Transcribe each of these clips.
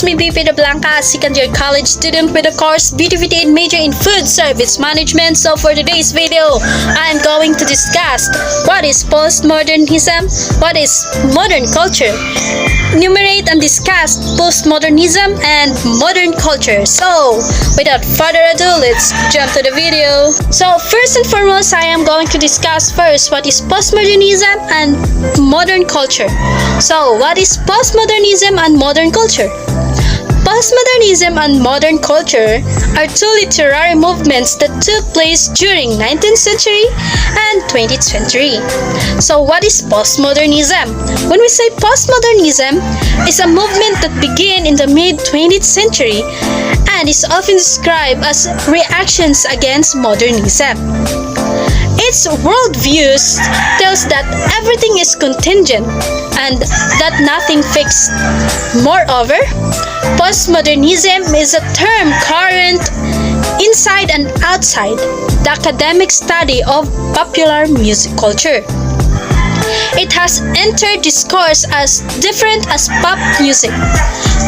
is me, BP De Blanca, second year college student with a course BTVT and major in food service management. So for today's video, I am going to discuss what is postmodernism, what is modern culture, enumerate and discuss postmodernism and modern culture. So without further ado, let's jump to the video. So first and foremost, I am going to discuss first what is postmodernism and modern culture. So what is postmodernism and modern culture? Postmodernism and modern culture are two literary movements that took place during 19th century and 20th century. So what is postmodernism? When we say postmodernism, it's a movement that began in the mid-20th century and is often described as reactions against modernism. Its worldviews tells that everything is contingent and that nothing fixed. Moreover, postmodernism is a term current inside and outside the academic study of popular music culture. It has entered discourse as different as pop music,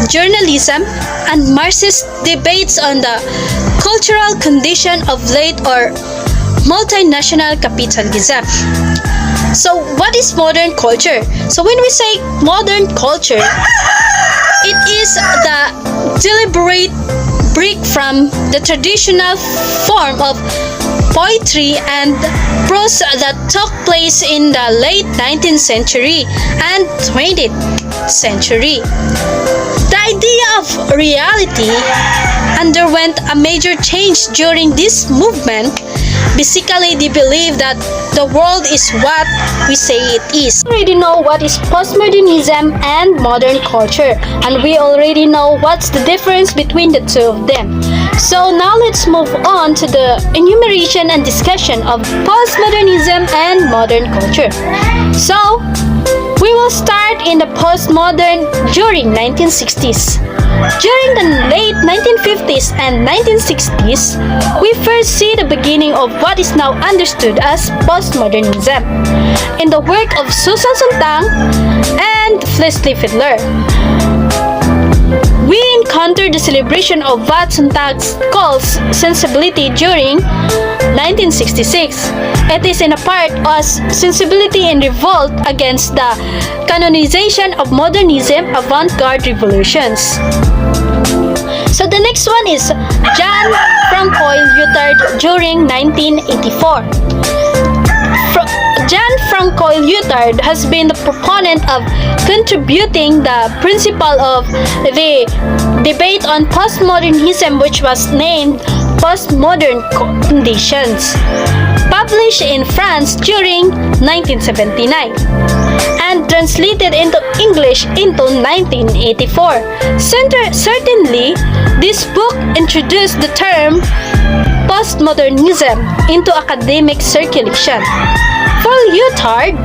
journalism, and Marxist debates on the cultural condition of late or multinational capitalism. So what is modern culture? So when we say modern culture, it is the deliberate break from the traditional form of poetry and prose that took place in the late 19th century and 20th century. The idea of reality underwent a major change during this movement. Basically, they believe that the world is what we say it is. We already know what is postmodernism and modern culture, and we already know what's the difference between the two of them. So now let's move on to the enumeration and discussion of postmodernism and modern culture. So we will start in the postmodern during 1960s. During the late 1950s and 1960s, we first see the beginning of what is now understood as postmodernism in the work of Susan Sontag and Leslie Fidler. We encounter the celebration of what Sontag calls sensibility during 1966. It is in a part as sensibility in revolt against the canonization of modernism avant-garde revolutions. So the next one is John Francois Lyotard during 1984. John Francois Lyotard has been the proponent of contributing the principle of the debate on postmodernism, which was named Postmodern Conditions, published in France during 1979 and translated into English into 1984. Certainly, this book introduced the term postmodernism into academic circulation. For Lyotard,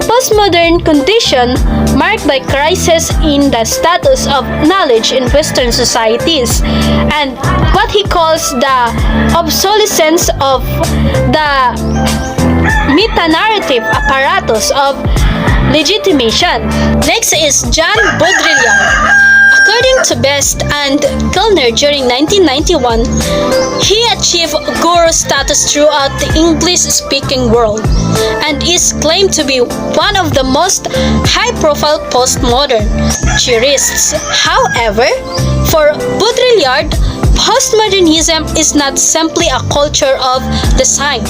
postmodern condition marked by crisis in the status of knowledge in Western societies and what he calls the obsolescence of the meta-narrative apparatus of legitimation. Next is Jean Baudrillard. According to Best and Kellner during 1991, he achieved guru status throughout the English-speaking world and is claimed to be one of the most high-profile postmodern theorists. However, for Baudrillard, postmodernism is not simply a culture of design.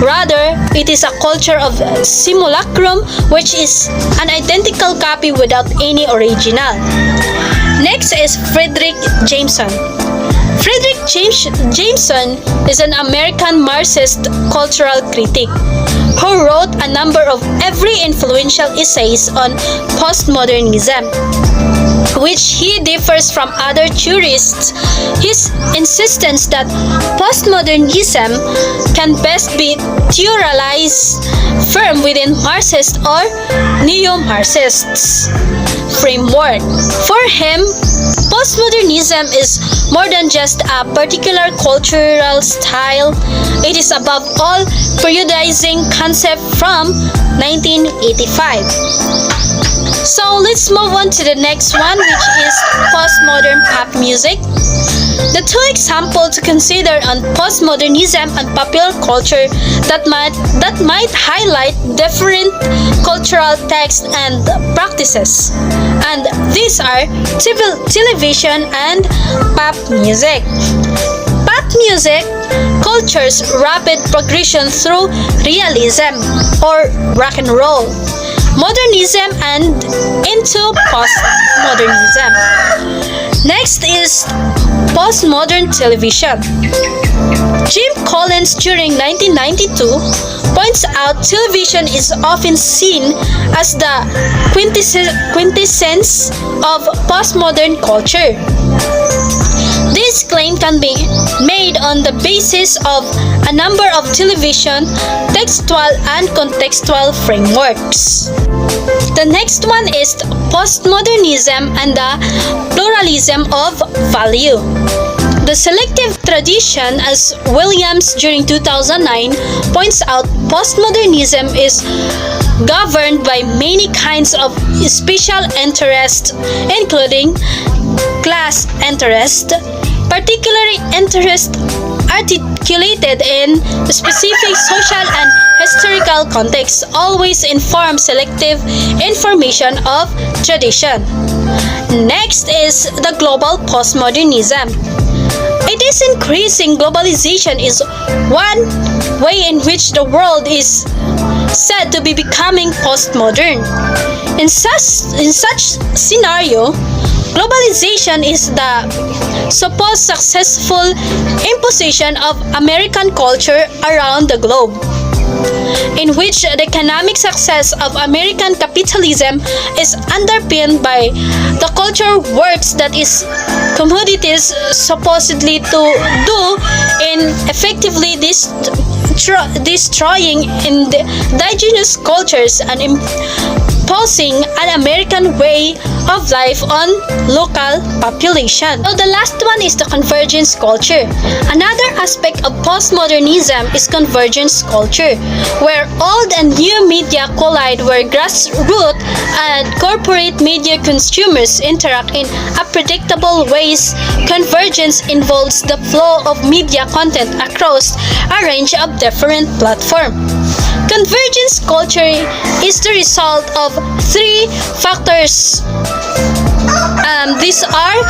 Rather, it is a culture of simulacrum, which is an identical copy without any original. Next is Frederick Jameson. Frederick Jameson is an American Marxist cultural critic who wrote a number of very influential essays on postmodernism, which he differs from other theorists. His insistence that postmodernism can best be theorized firm within Marxist or neo-Marxists framework. For him, postmodernism is more than just a particular cultural style. It is above all periodizing concept from 1985. So let's move on to the next one, which is postmodern pop music. The two examples to consider on postmodernism and popular culture that might highlight different cultural texts and practices. And these are television and pop music. Pop music culture's rapid progression through realism or rock and roll, modernism, and into postmodernism. Next is postmodern television. Jim Collins during 1992 points out television is often seen as the quintessence of postmodern culture. This claim can be made on the basis of a number of television, textual, and contextual frameworks. The next one is postmodernism and the pluralism of value. The selective tradition, as Williams during 2009 points out, postmodernism is governed by many kinds of special interest, including class interest, particularly interest articulated in specific social and historical contexts, always inform selective information of tradition. Next is the global postmodernism. It is increasing globalization is one way in which the world is said to be becoming postmodern. In such scenario, globalization is the supposed successful imposition of American culture around the globe, in which the economic success of American capitalism is underpinned by the culture works that its commodities supposedly to do in effectively destroying indigenous cultures and imposing an American way of life on local population. So the last one is the convergence culture. Another aspect of postmodernism is convergence culture, where old and new media collide, where grassroots and corporate media consumers interact in unpredictable ways. Convergence involves the flow of media content across a range of different platforms. Convergence culture is the result of three factors. These are: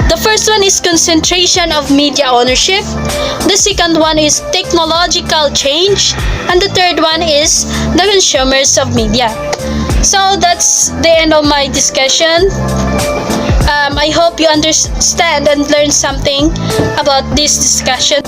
the first one is concentration of media ownership, the second one is technological change, and the third one is the consumers of media. So that's the end of my discussion. I hope you understand and learn something about this discussion.